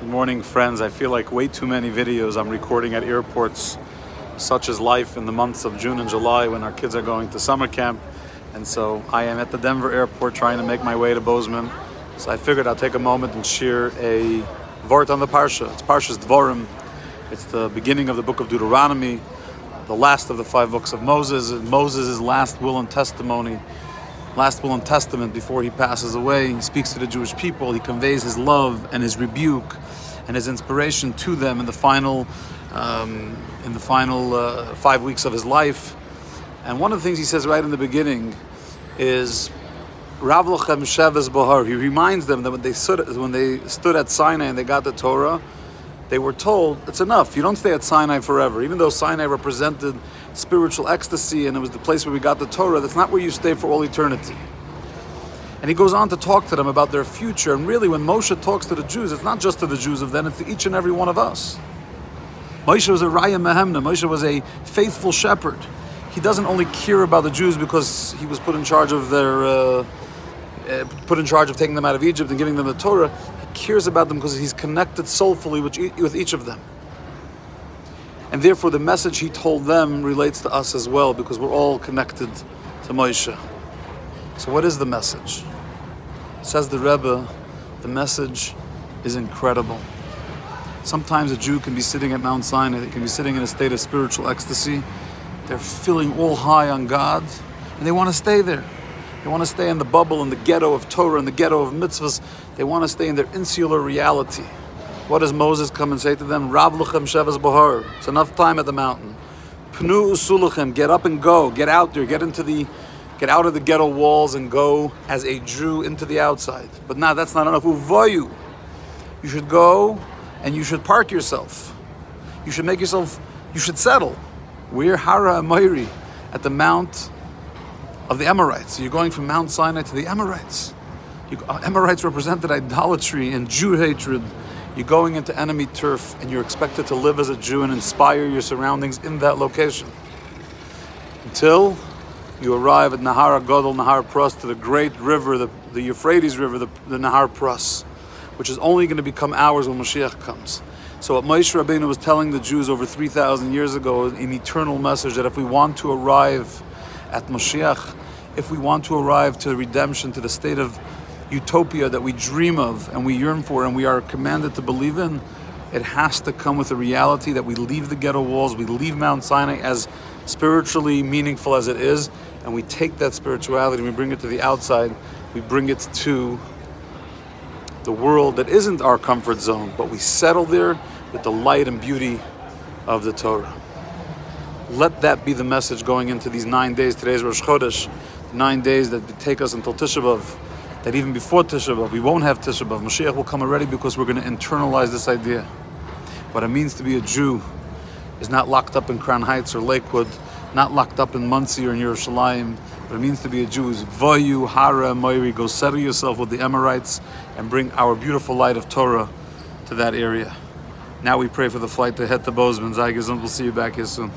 Good morning, friends. I feel like way too many videos I'm recording at airports. Such is life in the months of June and July when our kids are going to summer camp. And so I am at the Denver airport trying to make my way to Bozeman. So I figured I'll take a moment and share a vort on the Parsha. It's Parsha's Dvorim. It's the beginning of the book of Deuteronomy, the last of the 5 books of Moses. Moses' last will and testimony, last will and testament before he passes away. He speaks to the Jewish people. He conveys his love and his rebuke and his inspiration to them in the final 5 weeks of his life. And one of the things he says right in the beginning is, Rav Lochem Sheves Bohar. He reminds them that when they stood at Sinai and they got the Torah, they were told, it's enough. You don't stay at Sinai forever. Even though Sinai represented spiritual ecstasy and it was the place where we got the Torah, that's not where you stay for all eternity. And he goes on to talk to them about their future. And really, when Moshe talks to the Jews, it's not just to the Jews of then, it's to each and every one of us. Moshe was a Raya Mehemna. Moshe was a faithful shepherd. He doesn't only care about the Jews because he was put in charge of taking them out of Egypt and giving them the Torah. He cares about them because he's connected soulfully with each of them. And therefore the message he told them relates to us as well, because we're all connected to Moshe. So what is the message? Says the Rebbe, the message is incredible. Sometimes a Jew can be sitting at Mount Sinai, they can be sitting in a state of spiritual ecstasy. They're feeling all high on God, and they want to stay there. They want to stay in the bubble, in the ghetto of Torah, in the ghetto of mitzvahs. They want to stay in their insular reality. What does Moses come and say to them? Rav Lochem Sheves Bohar. It's enough time at the mountain. Pnu usulachem. Get up and go. Get out there. Get out of the ghetto walls and go as a Jew into the outside. But now that's not enough. Uvoyu. You should go and you should park yourself. You should settle. We're Hara Amayri at the Mount of the Amorites. So you're going from Mount Sinai to the Amorites. Amorites represented idolatry and Jew hatred. You're going into enemy turf and you're expected to live as a Jew and inspire your surroundings in that location. Until you arrive at Nahar Gadol, Nahar Pras, to the great river, the Euphrates River, the Nahar Pras, which is only going to become ours when Mashiach comes. So what Moshe Rabbeinu was telling the Jews over 3,000 years ago, an eternal message that if we want to arrive at Mashiach, if we want to arrive to redemption, to the state of utopia that we dream of and we yearn for and we are commanded to believe in, it has to come with the reality that we leave the ghetto walls, we leave Mount Sinai, as spiritually meaningful as it is, and we take that spirituality and we bring it to the outside, we bring it to the world that isn't our comfort zone, but we settle there with the light and beauty of the Torah. Let that be the message going into these 9 days. Today's Rosh Chodesh, 9 days that take us until Tisha B'Av, that even before Tisha B'Av, we won't have Tisha B'Av. Mashiach will come already because we're going to internalize this idea. What it means to be a Jew is not locked up in Crown Heights or Lakewood, not locked up in Monsey or in Yerushalayim. What it means to be a Jew is Vayu, Hara, Moiri. Go settle yourself with the Amorites and bring our beautiful light of Torah to that area. Now we pray for the flight to head to Bozeman. Zai Gesund. We'll see you back here soon.